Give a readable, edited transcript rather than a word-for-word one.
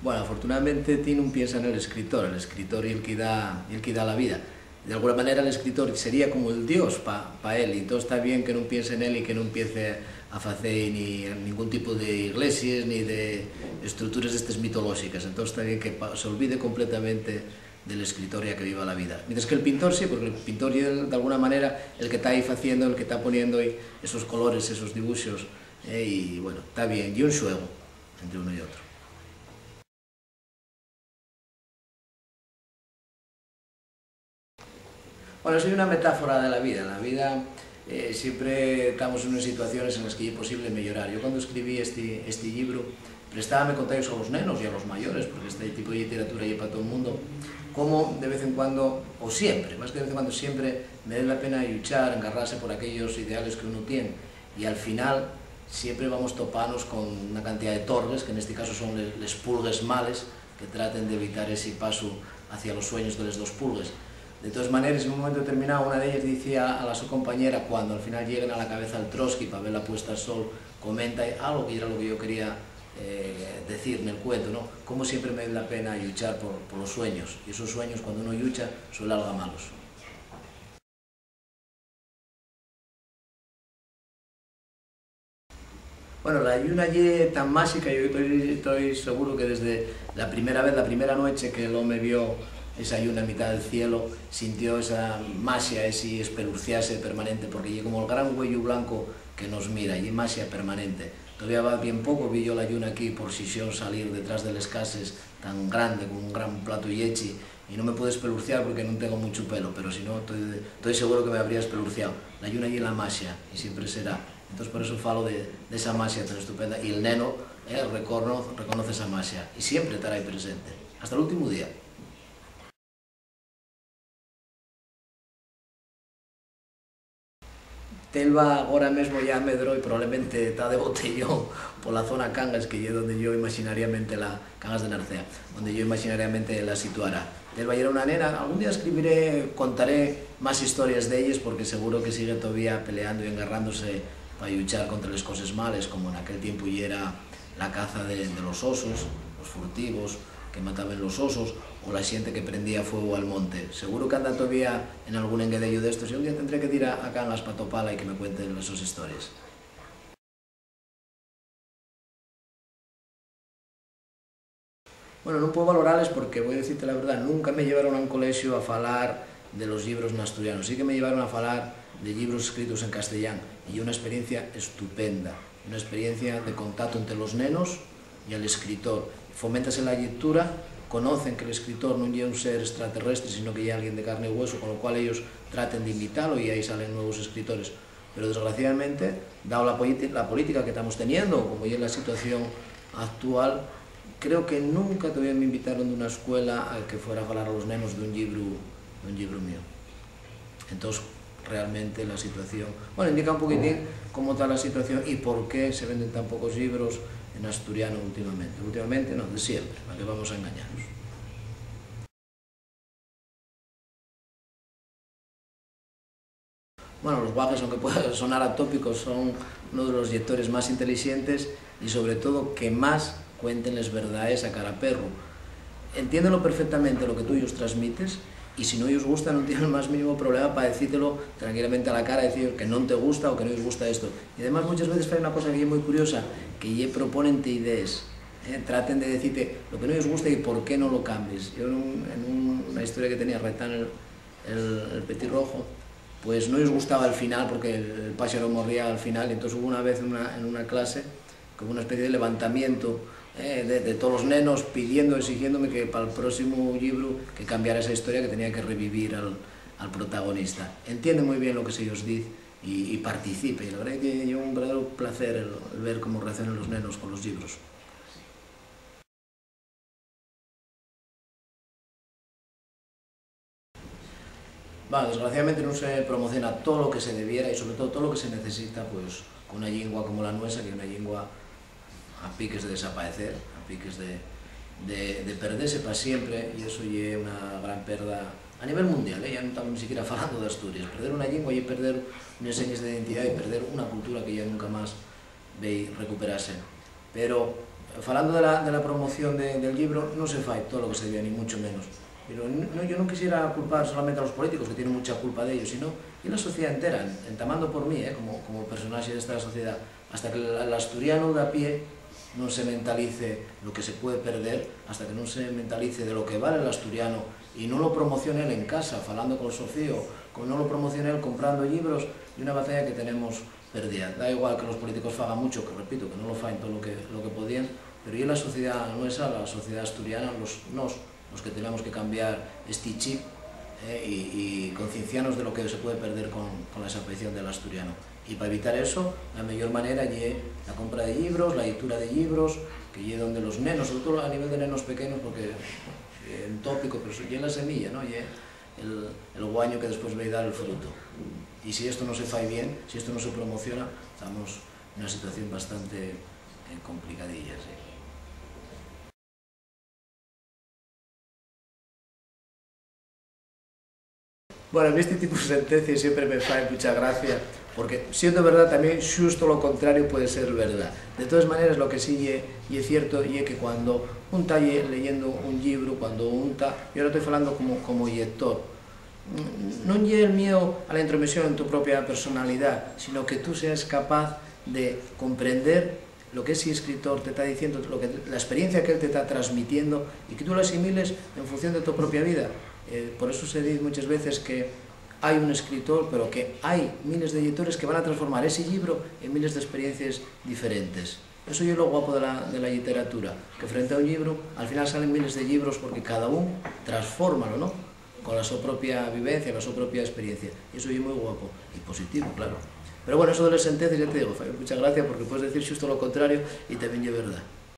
Bueno, afortunadamente ti non piensa en el escritor y el que da la vida. De alguna manera el escritor sería como el dios pa él, y todo está bien que non piense en él y que non empiece a facer ni ningún tipo de iglesias ni de estructuras destas mitolóxicas. Entón está bien que se olvide completamente del escritor y a que viva la vida. Mientras que el pintor sí, porque el pintor de alguna manera el que está ahí haciendo, el que está poniendo ahí esos colores, esos dibuixos, y bueno, está bien, y un xuego entre uno y otro. Bueno, soy una metáfora de la vida. En la vida siempre estamos en unas situaciones en las que es posible mejorar. Yo cuando escribí este libro, prestábame contagios a los nenos y a los mayores, porque este tipo de literatura es para todo el mundo, como de vez en cuando, o siempre, más que de vez en cuando, siempre merece la pena luchar, engarrarse por aquellos ideales que uno tiene, y al final siempre vamos toparnos con una cantidad de torres, que en este caso son les pulgues males, que traten de evitar ese paso hacia los sueños de los dos pulgues. De todas maneras, en un momento determinado, una de ellas decía a su compañera, cuando al final llegan a la cabeza al Trotsky para ver la puesta al sol, comenta algo que era lo que yo quería decir en el cuento, ¿no? Cómo siempre me da la pena luchar por los sueños, y esos sueños, cuando uno lucha, suelen algo malos. Bueno, la lluna es tan mágica, yo estoy seguro que desde la primera vez, la primera noche que el hombre vio esa lluna en mitad del cielo, sintió esa magia, ese espelurciarse permanente, porque es como el gran huello blanco que nos mira, y es magia permanente. Todavía va bien poco, vi yo la lluna aquí por Sisión salir detrás de las casas tan grande, con un gran plato yechi, y no me pude espelurciar porque no tengo mucho pelo, pero si no, estoy seguro que me habría espelurciado. La lluna es la magia, y siempre será. Entonces por eso falo de esa magia tan estupenda, y el neno reconoce esa magia, y siempre estará ahí presente, hasta el último día. Telva agora mesmo ya medrou e probablemente está de botellón pola zona Cangas, que é donde yo imaginariamente Cangas de Narcea, donde yo imaginariamente la situara. Telva era una nena, algún día contaré más historias de ellas, porque seguro que sigue todavía peleando y engarrándose para luchar contra las cosas malas, como en aquel tiempo y era la caza de los osos, los furtivos que mataban los osos, o la xente que prendía fuego al monte. Seguro que anda todavía en algún enguedello de estos, y un día tendré que ir a Cangas para topala y que me cuenten esas historias. Bueno, non puedo valorarles porque, voy a decirte la verdad, nunca me llevaron a un colegio a falar de los libros en asturiano. Sí que me llevaron a falar de libros escritos en castellán, y una experiencia estupenda, una experiencia de contacto entre los nenos y el escritor. Foméntase la lectura, conocen que el escritor non é un ser extraterrestre, sino que é alguien de carne y hueso, con lo cual ellos traten de imitarlo, y ahí salen nuevos escritores. Pero desgraciadamente, dado la política que estamos teniendo, como ya es la situación actual, creo que nunca todavía me invitaron de una escuela a que fuera a hablar a los nenos de un libro mío. Entonces, realmente la situación, bueno, indica un poquitín cómo está la situación y por qué se venden tan pocos libros en asturiano últimamente. Últimamente no, de siempre, para que vamos a engañarnos. Bueno, los guajes, aunque pueda sonar atópicos, son uno de los lectores más inteligentes y sobre todo que más cuenten las verdades a cara perro. Entiéndelo perfectamente lo que tú ellos transmites, y si no ellos gusta no tienen el más mínimo problema para decírtelo tranquilamente a la cara, decir que no te gusta o que no les gusta esto. Y además muchas veces hay una cosa que es muy curiosa, que proponente ideas, traten de decirte lo que no les gusta y por qué no lo cambies. Yo en una historia que tenía Retán, el petirrojo, pues no les gustaba el final porque el pájaro moría al final, y entonces hubo una vez en una clase como una especie de levantamiento de todos los nenos pidiendo, exigiéndome que para el próximo libro que cambiara esa historia, que tenía que revivir al protagonista. Entiende muy bien lo que se ellos dice y participe, y la verdad es que es un verdadero placer el ver cómo reaccionan los nenos con los libros. Bueno, desgraciadamente no se promociona todo lo que se debiera, y sobre todo lo que se necesita, pues con una lengua como la nuestra, que es una lengua a piques de desaparecer, a piques de perderse para siempre, y eso es una gran pérdida a nivel mundial, ya no estamos ni siquiera hablando de Asturias. Perder una lengua y perder unas señas de identidad y perder una cultura que ya nunca más ve recuperarse. Pero falando de la promoción del libro, non se fai todo o que se debía, ni mucho menos. Pero yo non quisiera culpar solamente a los políticos, que tienen mucha culpa de ello, sino y la sociedad entera, entamando por mí, como personaje de esta sociedad, hasta que el asturiano de a pie non se mentalice lo que se puede perder, hasta que non se mentalice de lo que vale el asturiano y non lo promocione él en casa, falando con Sofío, non lo promocione él comprando libros de una batalla que tenemos perdida. Da igual que los políticos fagan mucho, que repito, que non lo faen todo lo que podían, pero y la sociedad nuestra, la sociedad asturiana, los que tenemos que cambiar este chip y concienciarnos de lo que se puede perder con la desaparición del asturiano. Y para evitar eso, la mejor manera es la compra de libros, la lectura de libros, que es donde los nenos, sobre todo a nivel de nenos pequeños, porque es un tópico, pero es la semilla, ¿no? Y el guaño que después va a dar el fruto. Y si esto no se fae bien, si esto no se promociona, estamos en una situación bastante complicadilla, sí. Bueno, a mí este tipo de sentencias siempre me fai mucha gracia, porque siendo verdad también justo lo contrario puede ser verdad. De todas maneras, lo que sí es cierto es que cuando un está leyendo un libro, cuando un está, yo ahora estoy hablando como lector, no es el miedo a la intromisión en tu propia personalidad, sino que tú seas capaz de comprender lo que ese escritor te está diciendo, la experiencia que él te está transmitiendo, y que tú la asimiles en función de tu propia vida. Por eso se dice muchas veces que hay un escritor, pero que hay miles de lectores que van a transformar ese libro en miles de experiencias diferentes. Eso es lo guapo de la literatura, que frente a un libro, al final salen miles de libros porque cada uno transforma, ¿no? Con la su propia vivencia, la su propia experiencia. Y eso es muy guapo y positivo, claro. Pero bueno, eso de las sentencias, ya te digo, muchas gracias porque puedes decir justo lo contrario y también es verdad.